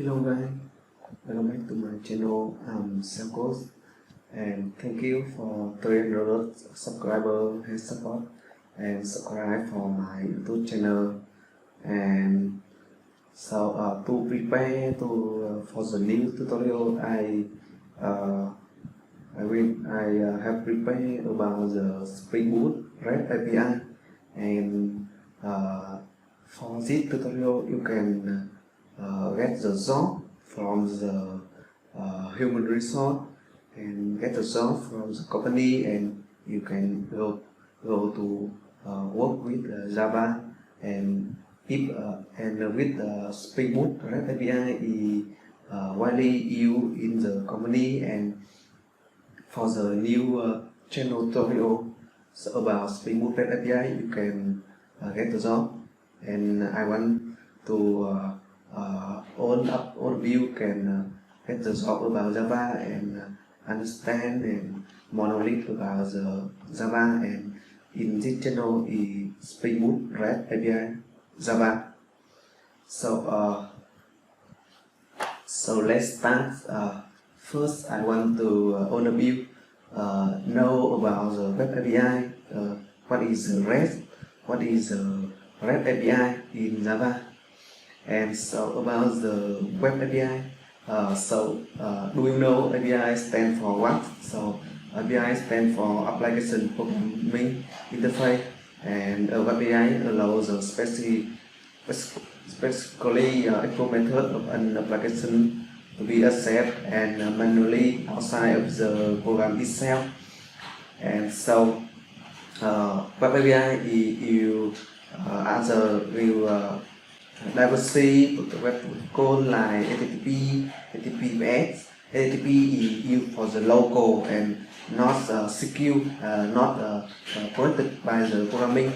Hello guys, welcome back to my channel. I'm Selcos, and thank you for 300 subscriber and support and subscribe for my YouTube channel. And so to prepare for the new tutorial, I have prepared about the Spring Boot REST API, and for this tutorial you can get the job from the human resource and get the job from the company, and you can go to work with Java. And if with Spring Boot REST API is widely used in the company. And for the new channel tutorial about Spring Boot REST API, you can get the job. And I want to all of you can get the job about Java and understand and monolith about the Java. And in this channel is Spring Boot REST API Java. So let's start. First, I want to all of you know about the Web API. What is the REST? What is the REST API in Java? And so about the Web API, do you know API stand for what? So API stand for Application Programming Interface, and a Web API allows a specifically echo method of an application to be accessed and manually outside of the program itself. And so Web API you will never see the web code like HTTP, HTTPS. HTTP is used for the local and not secure, not protected by the programming.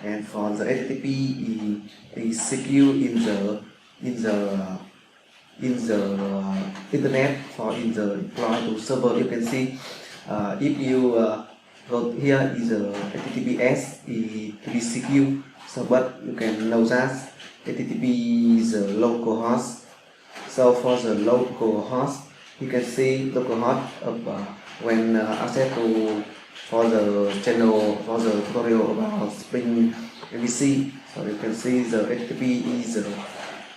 And for the HTTP is secure in the internet, for in the deploy to server. You can see if you go here is a HTTPS to be secure. So but you can know that HTTP is a local host. So for the local host, you can see local host of when access to for the channel for the tutorial about Spring MVC. So you can see the HTTP is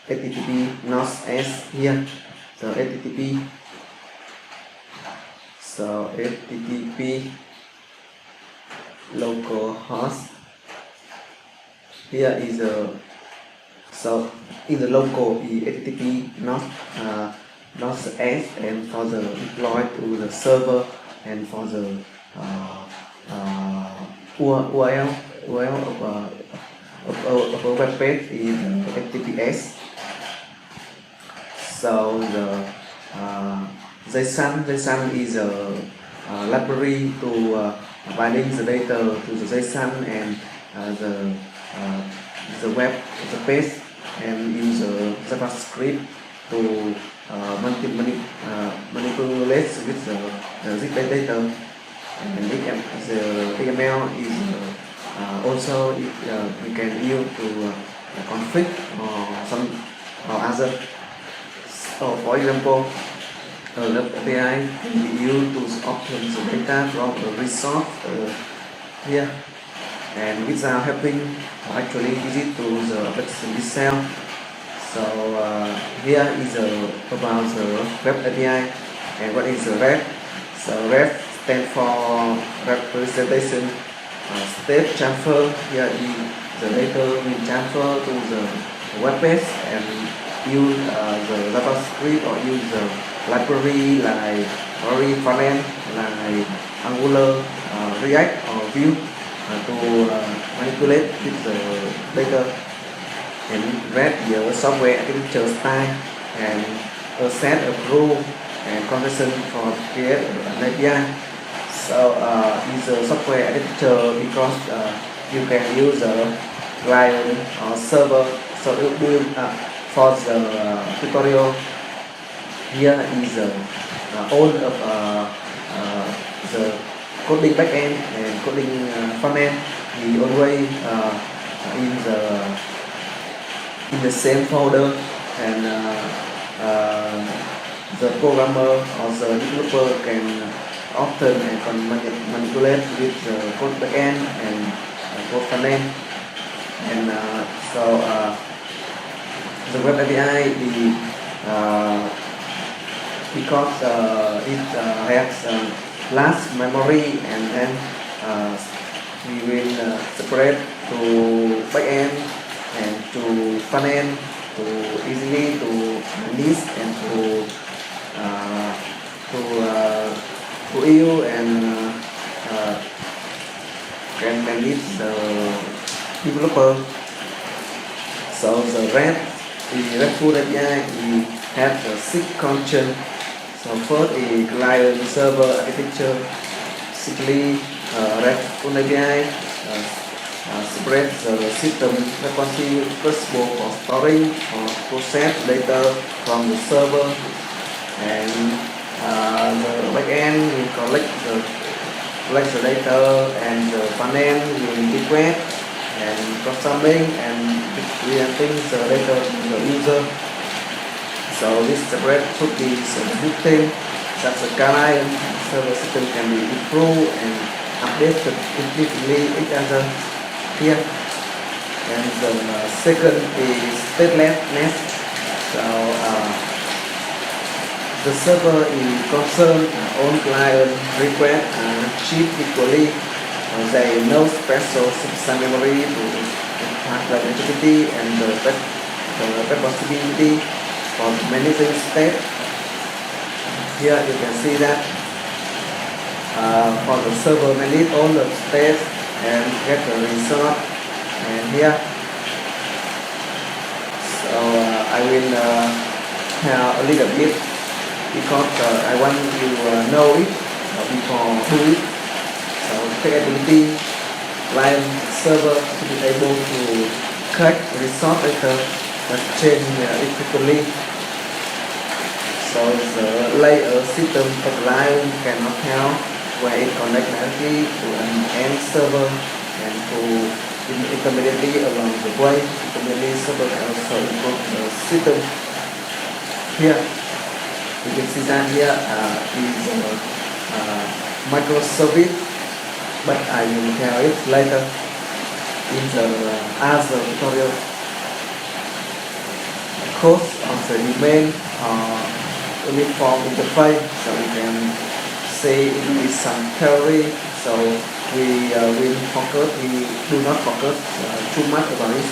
HTTP not S here. So HTTP local host here is so in the local is HTTP not S, and for the deploy to the server and for the URL of a web page is HTTPS. So the JSON is a library to binding the data to the JSON and the web the page, and use JavaScript to manipulate with the data. And the XML is also we can use to config or some or other. So for example, the API can be used to obtain the data from the resource here, and without having actually visit to the application itself. So here is about the Web API. And what is the REST? So REST stands for representation state transfer. Here is the data will transfer to the web page, and use the JavaScript or use the library like front-end like Angular, React or Vue to manipulate with the data and read the software architecture style and set a rule and convention for create an API. So is a software architecture because you can use a client or server. So for the tutorial here is all of the coding backend and coding frontend. We always in the same folder, and the programmer or the developer can often and can manipulate with the code backend and code frontend. And the web API is because it has large memory, and then we will separate to backend and to frontend to easily to list and to you and can manage the developer. So the RESTful API has 6 conditions. So first is client server architecture. Basically, RESTful API separates the system responsive possible for storing or process data from the server, and the backend will collect the data, and the frontend will integrate and consuming and presenting the data to the user. So this separate should be built-in, that the client server system can be improved and updated infinitely each other here. And the second is statelessness. So the server is concerned on client request and cheap equally. There is no special system memory to impact the activity and the responsibility for managing state. Here you can see that for the server manage all the states and get the result. And here, so I will have a little bit because I want you to know it before do it. So capability, client server to be able to collect result data and change it quickly. So the layer system of client cannot help where it connects directly to an end server and to intermediately along the way. Intermediately server can also improve the system. Here you can see that here is microservice, but I will tell it later in the other tutorial. Code of the domain uniform interface, so we can say it is some theory. So we do not focus too much about it.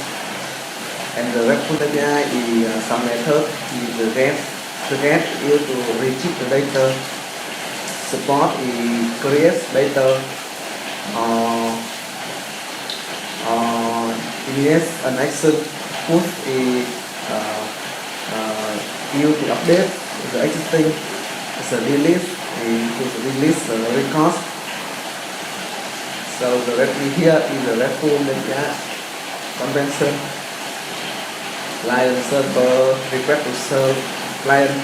And the RESTful API is some method is the get. The get is to retrieve the data. Support is create data yes, an action. Push is used to update the existing. As a release, to release the records. So the RESTful here is the RESTful API convention. Client server request to serve, client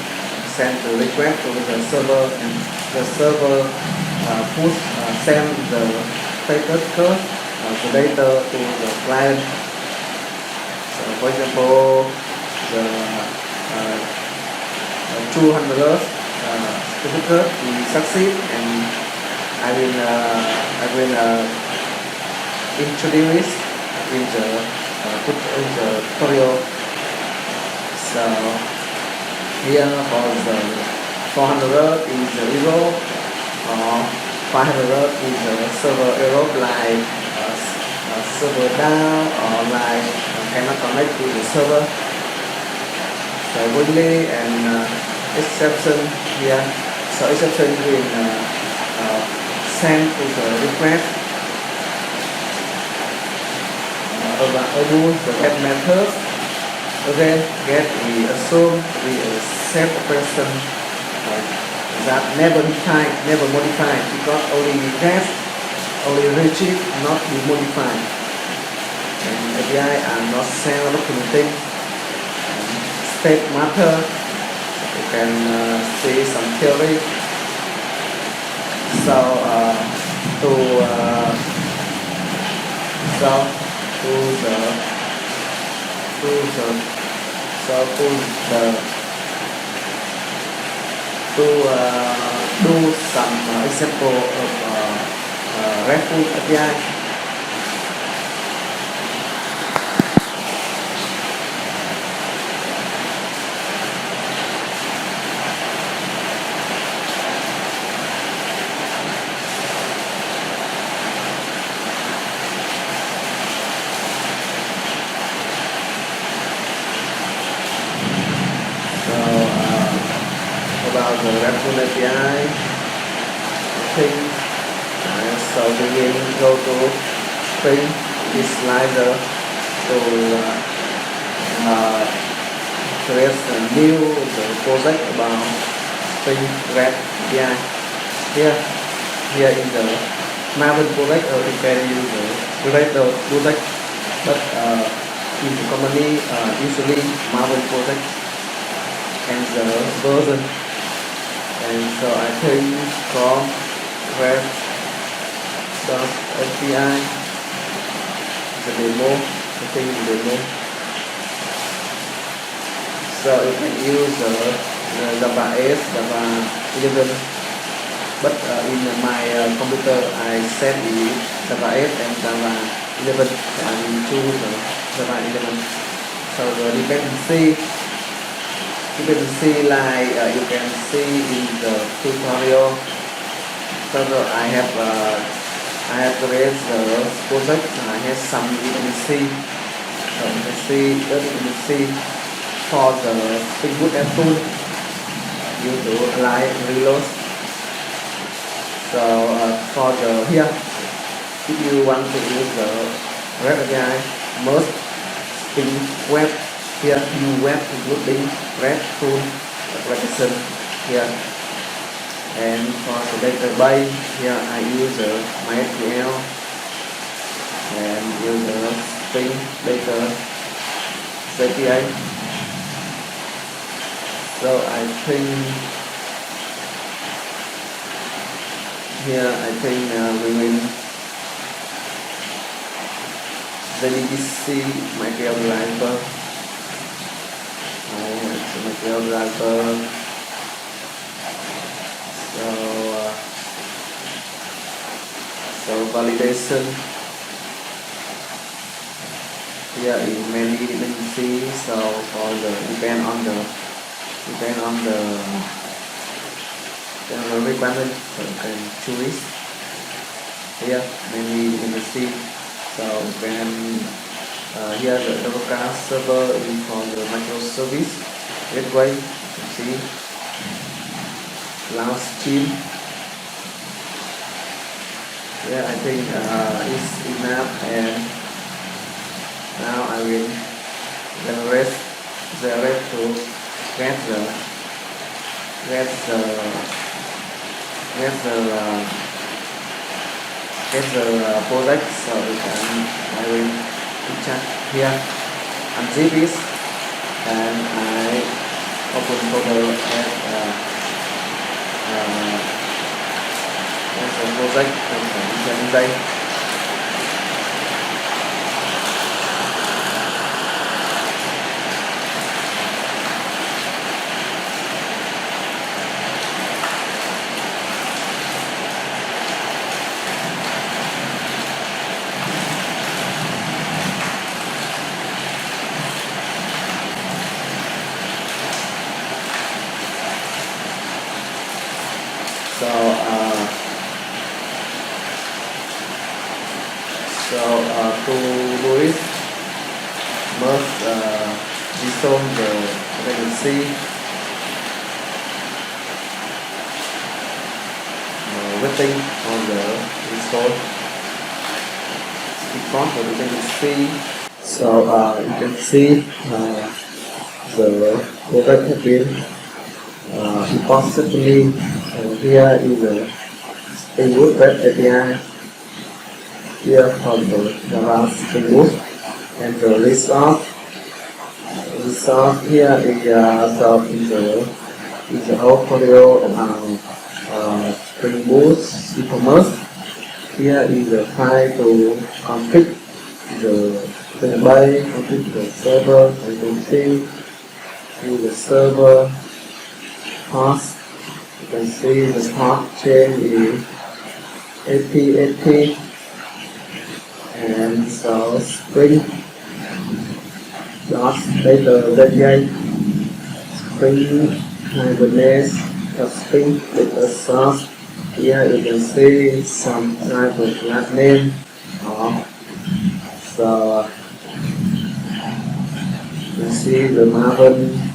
send the request to the server, and the server send the status code the data to the client. So for example, the 200 certificate we succeed, and I will introduce in the tutorial. So here for the 400 is the error, or 500 is the server error, like server down or like cannot connect to the server. So really and exception here. So exception will send to the request abuse the get method. Again, get we assume we set operation that never modify, because only get, only retrieve, not be modified. And API are not self documenting. State matter, you can see some theory. So to do some example of RESTful API. About the RESTful API, I think so we will go to Spring this slider to create a new project about Spring REST API. Here in the Marvel project, you can use the Creator project, but in the company usually Marvel project and the version. And so I think from REST.API the demo, I think the demo. So you can use the Java 8, Java 11, but in my computer I set the Java 8 and Java 11, and I will choose Java 11. So the dependency, you can see like you can see in the tutorial. So I have created the project. I have some dependency. So you can see the dependency for the Spring Boot RESTful. You do like reload. So for the here, if you want to use the REST API, most Spring Web. Here you web including RESTful application here, and for the database here I use MySQL and use the Spring Data API. So I think here we will JDBC MySQL driver. Material driver. So validation here is many dependencies. So for the depend on the requirement, so you can choose here many dependencies. So you can here the local server is for the microservice gateway. You can see launch stream. Yeah, I think it's enough, and now I will generate to get the product. So I will check here unzip this, and I open folder as a project and đây. To do it, must dissolve the dependency, waiting on the install. Import the dependency. So you can see the product has been imported successfully. Here is the Spring Boot REST API. Here for the Java Spring Boot, and the resource here is the whole tutorial about Spring Boot ECCOMMERCE. Here is the file to config the database, config the server, and to see the server host You can see the top chain is 80, and so Spring dot data Spring Hibernate Spring with a source. Here you can see some type of class name. So you see the Marvin,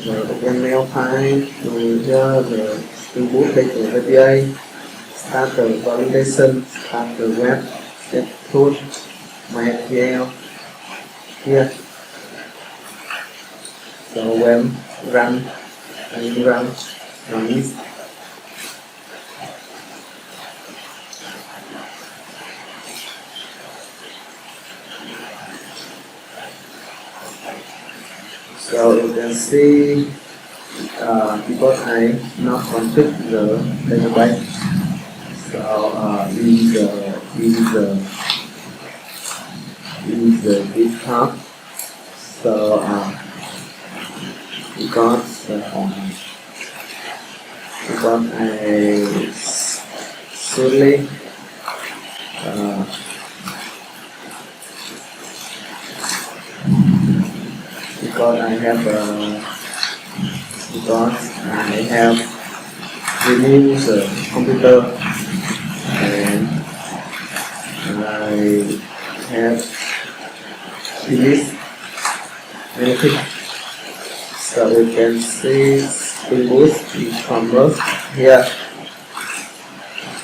the XML file to the Spring Boot API, start the validation, start the web, get tool, MySQL here. So when run this. So you can see because I not config the database, so in the GitHub, so because I solely because I have removed the computer, and I have deleted anything. So you can see Spring Boot ECCOMMERCE here.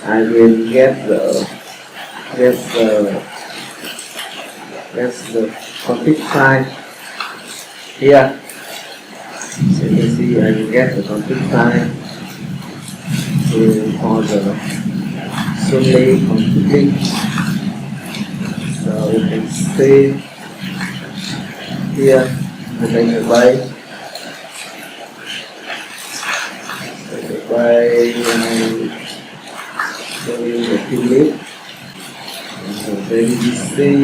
I will get the config file here. So you can see I will get the config file for the solely config. So you can see here the database. By showing the clip, so there you see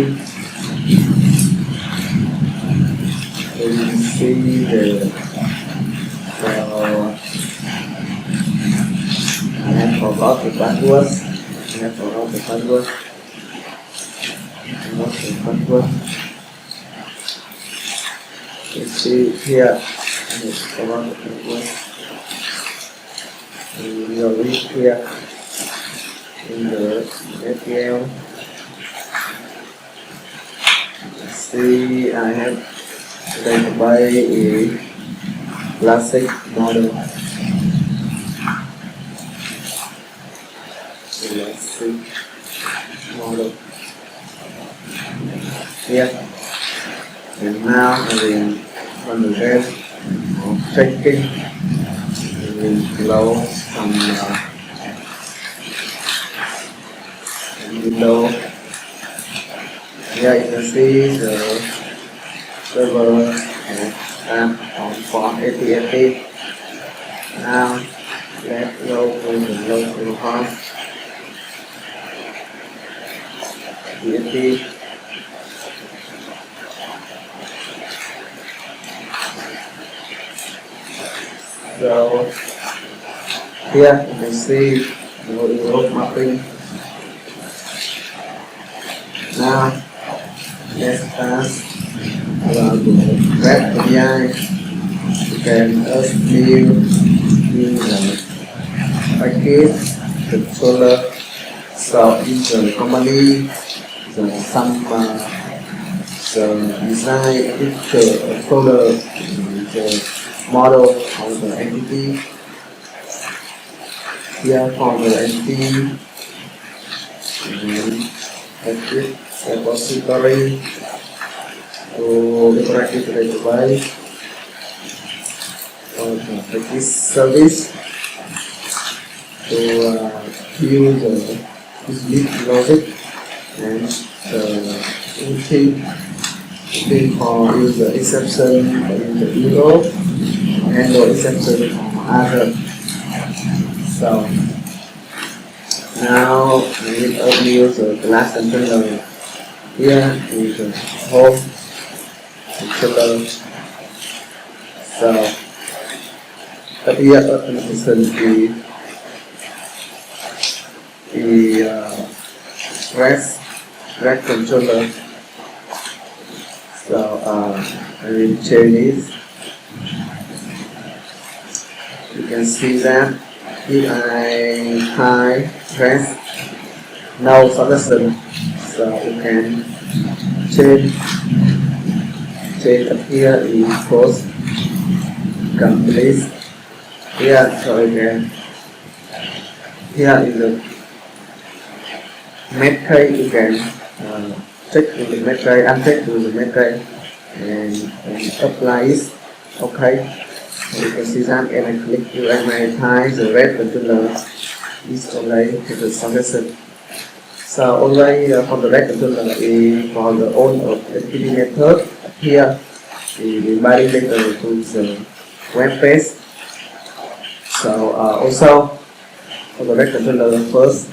the I have forgot the password. You see here, I forgot the password. You will reach here in the SQL. See, I have database a classic model. Here, and now I will run the test of checking. We will close some window. Here you can see the server on for API. Now let's go to the local host. API. So here you can see the road mapping. Now let's start about the web API. You can view the package controller. So in the company, some the design picture folder, the model of the entity. Here for the entity, repository to interactive database for the practice service to use the business logic and the thing for user exception in the Europe and the exception on other. So now we will use the class controller. Here is the home controller. So here listen the REST controller. So I will change this. You can see that if I type REST no solution, so you can change up here in post complete here, so you can here in the metric you can check with the metric, uncheck with the metric and apply it. Okay, so you can see that and I click to type the REST controller is already to the solution. So already for the REST controller for the own of activity method here the body later to the web page. So also for the REST controller first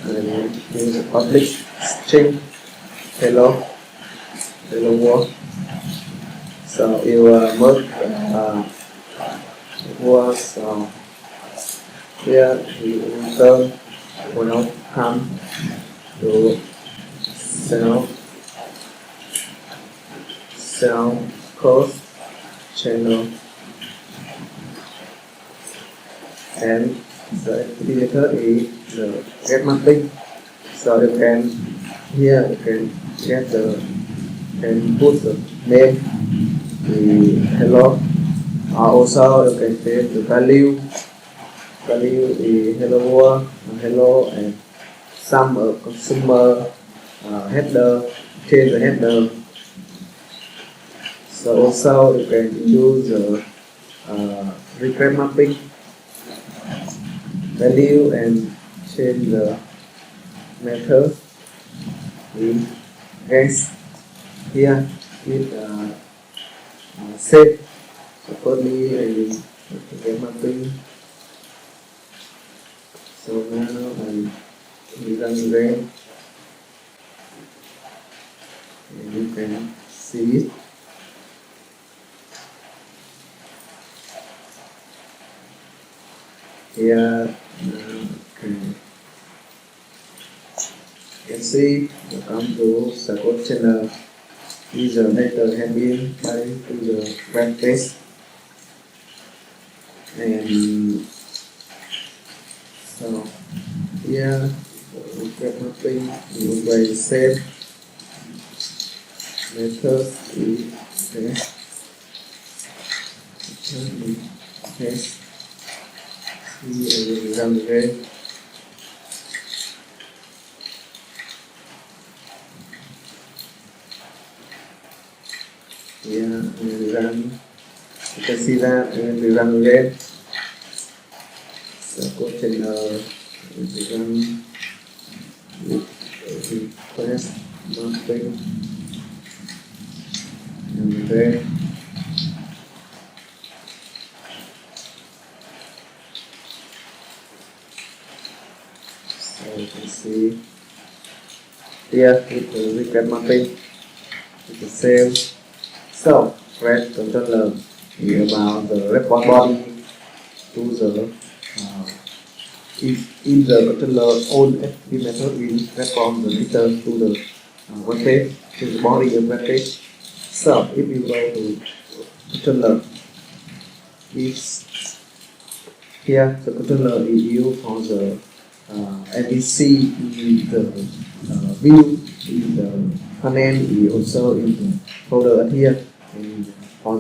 use the public string hello world. So you merge world, so here you enter will come to cell code channel and the activity method is the get mapping. So you can here you can get the and put the name the hello. Also you can change the value the hello world hello and some consumer header, change the header. So also you can use the request mapping value and change the method in guess here with set. So firstly I will get mapping. So now I run again and you can see it. Here you can see the come to support channel user later have been by to the web page and so here we get mapping you will save method is test see run again. Yeah, and we run. You can see that, and we run again. So go to we run with request mapping and then so you can see here with the request mapping it's the same. So REST controller is about the response body to the if the controller own activity method will respond the return to the web page, to the body of web page. So if you go to controller, if here the controller is used for the MVC in the view in the panel is also in the folder here and for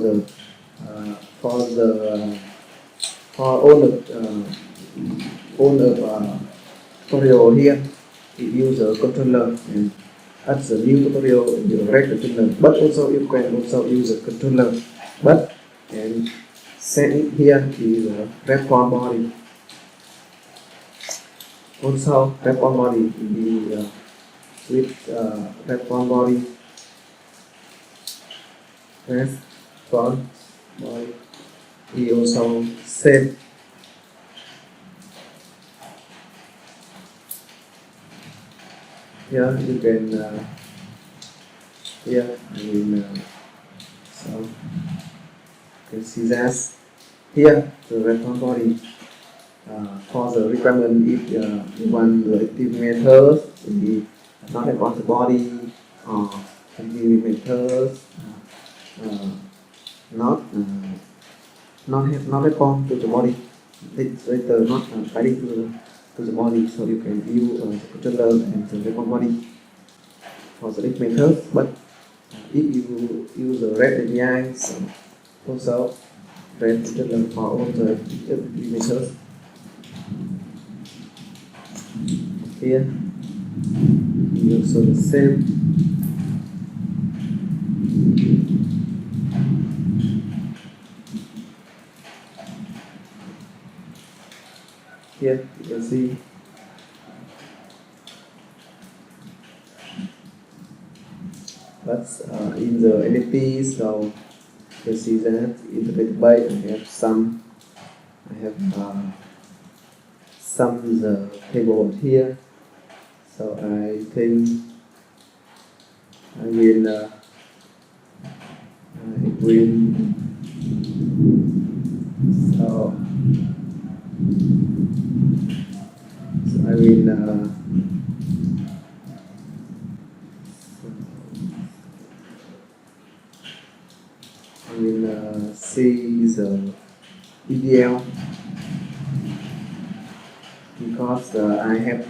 all the tutorial here it use the controller and add the new tutorial in the REST controller, but also you can also use the controller but and set it here is the response body. Also response body is with response body response body is also same. Here you can here I mean so you can see that Here the response body for the requirement if you want the active methods we not response body or active methods uh, not not respond to the body. It's later not guiding to the body, so you can use the controller and the response body for the if methods. But if you use the REST API, so also REST controller for all the if methods. Here you also the same. Here you can see that's in the entity, so you can see that in the database I have some the table here, so I think I will so I will see the EDL because I have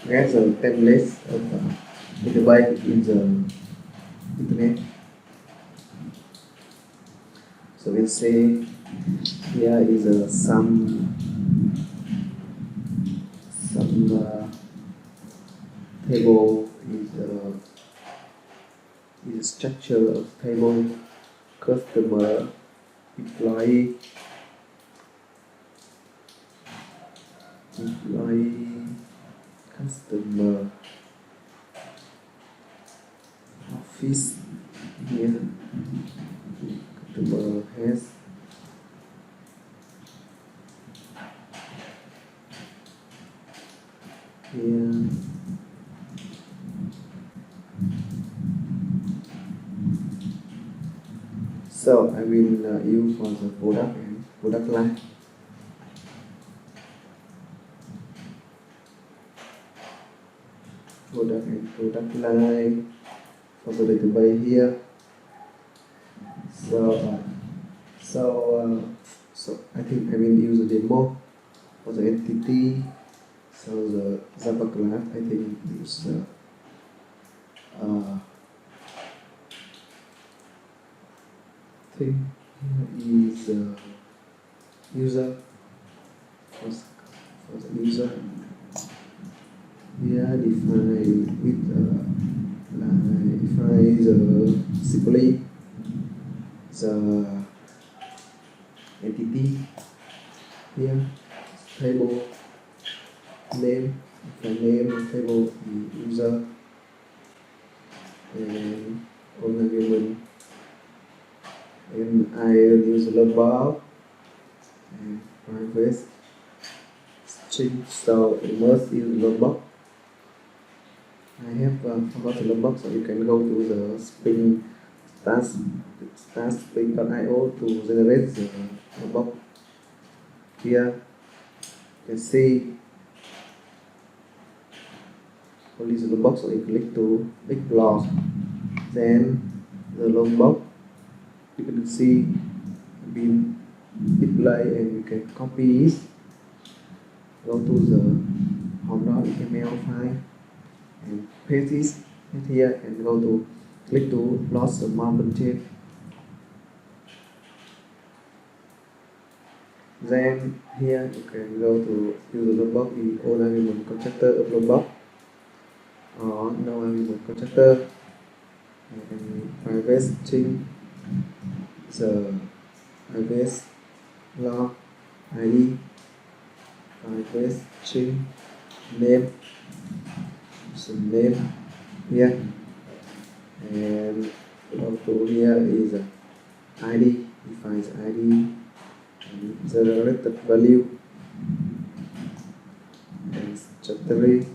get the templates of database in the internet. So we'll say here is some table is structure of table customer employee customer office here customer has here so I will use for the product and product line. Product and product line for the database here. So I think I will use the demo for the entity. So the Java class I think is thing here is user for the user. Here define with define the simply the entity here table name table user and argument and I will use logbox and private string, so it must use logbox. I have forgot the logbox, so you can go to the Spring Spring.io to generate the logbox. Here you can see only the logbox, so you click to explore, then the logbox you can see been displayed and you can copy it, go to the home.html file and paste it here and go to click to load the mountain check. Then here you can go to use the logbox in own argument constructor of logbox or no argument constructor and private string the private log ID private string name so name here and go to here is ID defines ID and the related value and statutory.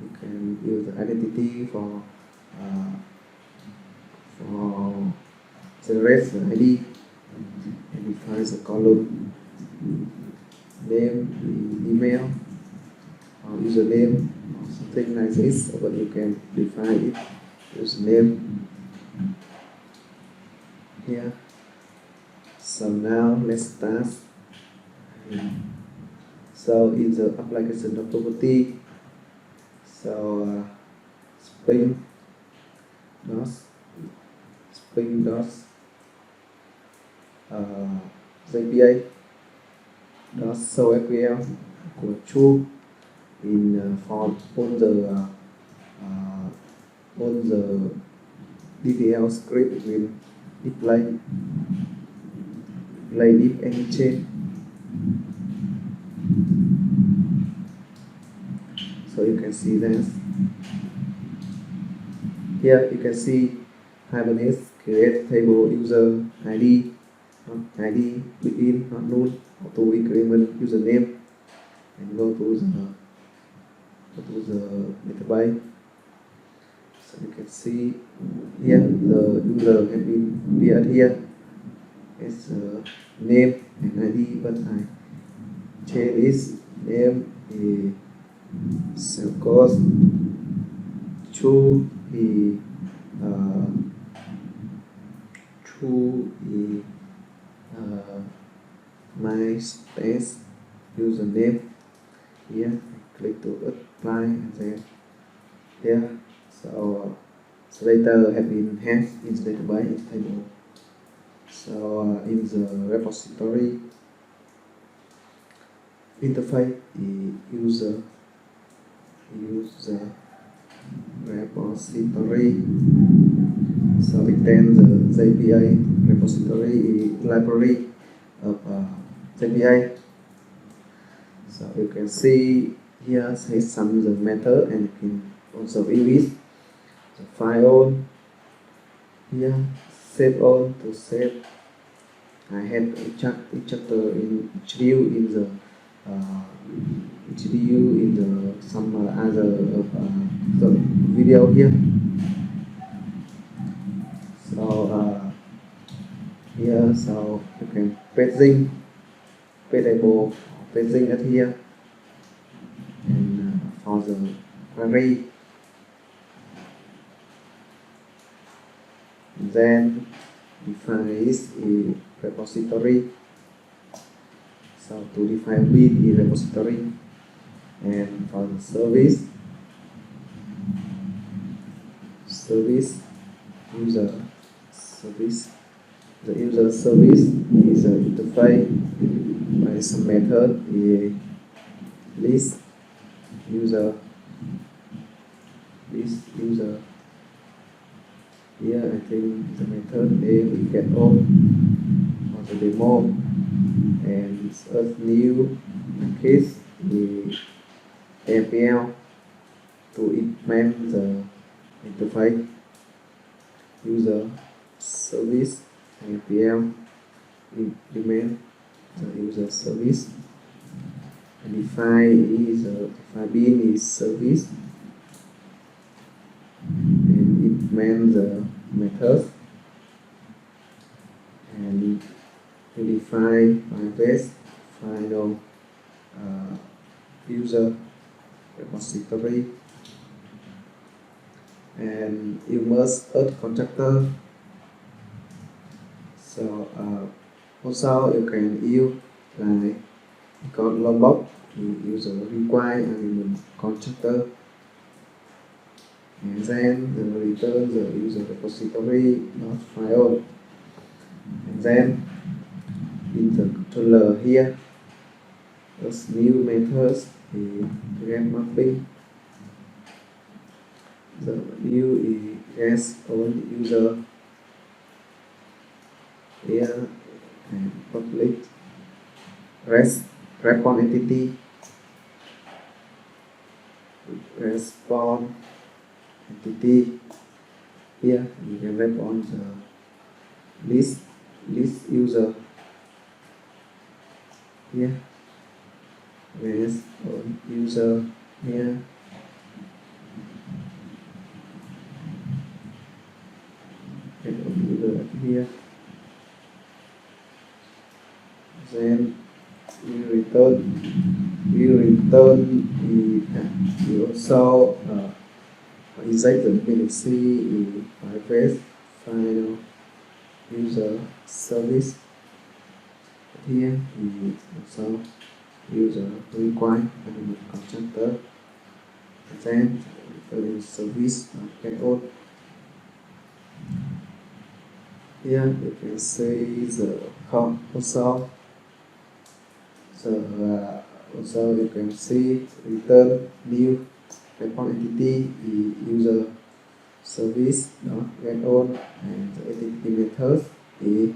You can use the identity for generate the ID and define the column name, email, or username, or something like this, but you can define it username here. So now let's start. So in the application of property, so Spring dot API dot show SQL của true in for all the DTL script will display if any change. So you can see that here you can see Hibernate create table user ID, not ID within, not null, auto increment username, and go to the database. So you can see here the user have been appeared here as name and ID, but I change this name is Salesforce to my test username. Here I click to apply and then here so data have been hashed in the database table. So in the repository interface, user repository. So extend the API repository library of API. So you can see here has some the method, and you can also use the file here save all to save. I have a chapter in HDU in the some other the video here. So here so you can paging table paging it here, and for the query, then define this repository. So to define bin in repository, and for the service user service, the user service is an interface by some method list user here. I think the method name is get all for the demo, and it's a new case the APL to implement the interface user service APL implement the user service, and define bin is service, and implement the method, and define base final user repository, and you must add constructor. So also you can use like code logbox to user require element constructor, and then the return the user repository not file, and then in the controller here as new methods get mapping. The new is on user here, and public response entity here. You can respond the list user here, on user here, and on user here. we also inject the dependency private final user service. Here we also use a require element constructor, then the service get on. Here you can see the code also. So also you can see return new report entity user service get on, and the entity method is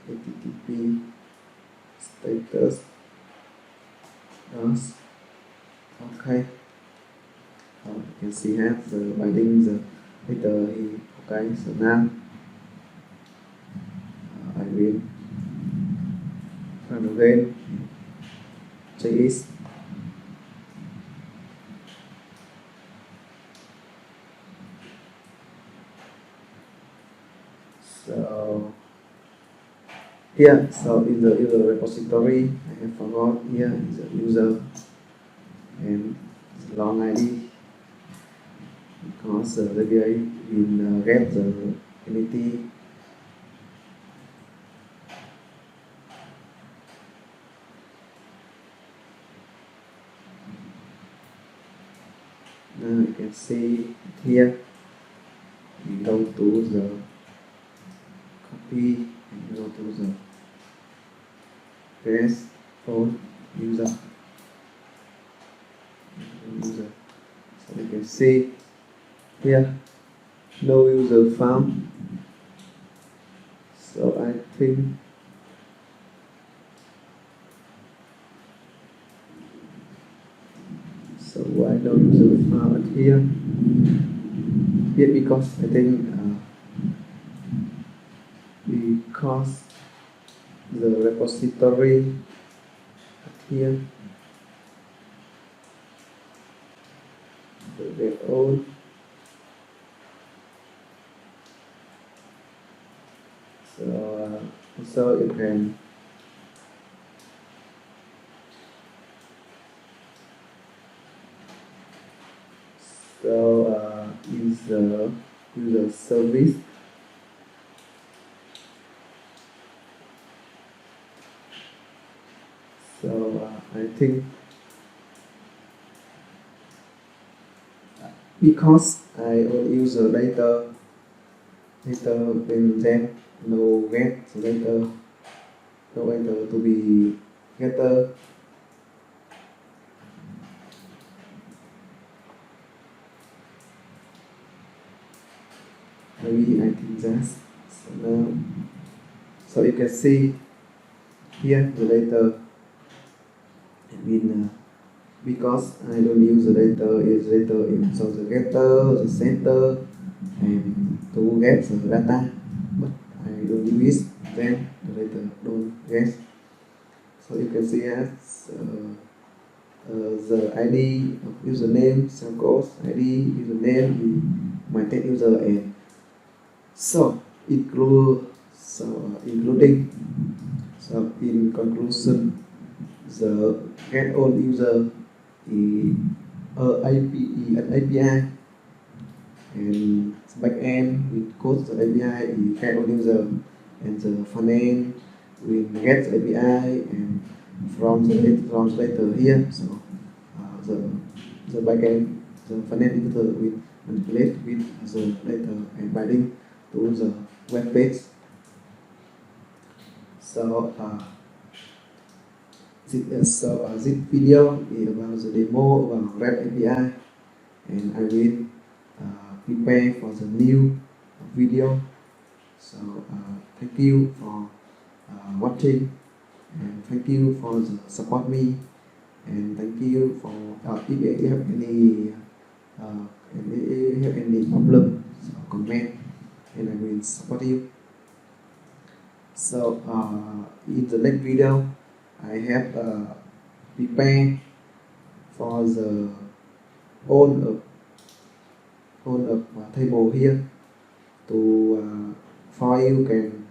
http status does. Okay, you can see have the binding the header here. Okay, so now I will run again JS. So here, so in the user repository, I have forgot here is the user and long ID, because the API will get the entity. Now you can see here, we go to the copy and go to the paste on user. So you can see here, no user found. So I think so why no user found here? Here because I think because the repository here their own. So you can use the user service. So I think because I only use the later when then no get later to be getter. Maybe I think that's so now. So you can see here the later. I mean because I don't use the data is later in so the getter, the setter, and to get the data, but I don't use then the data don't get. So you can see as the ID of username, circles ID username, my test user, and so including so in conclusion, the get all user is an API, and backend with code the API is get all user, and the front end will get the API and from the translator here. So the backend, the front end user will manipulate with the data and binding to the web page. So this video is about the demo about Web API, and I will prepare for the new video. So thank you for watching, and thank you for the support me, and thank you for if you have any problem, so comment and I will support you. So in the next video I have prepared for the all of table here to for you can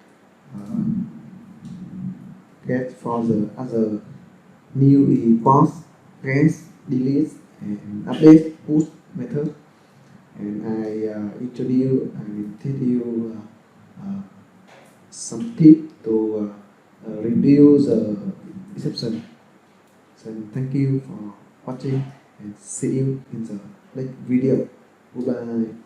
get for the other new post, guest, delete, and update push method. And I will tell you some tip to reduce the exception. So thank you for watching and see you in the next video. Goodbye.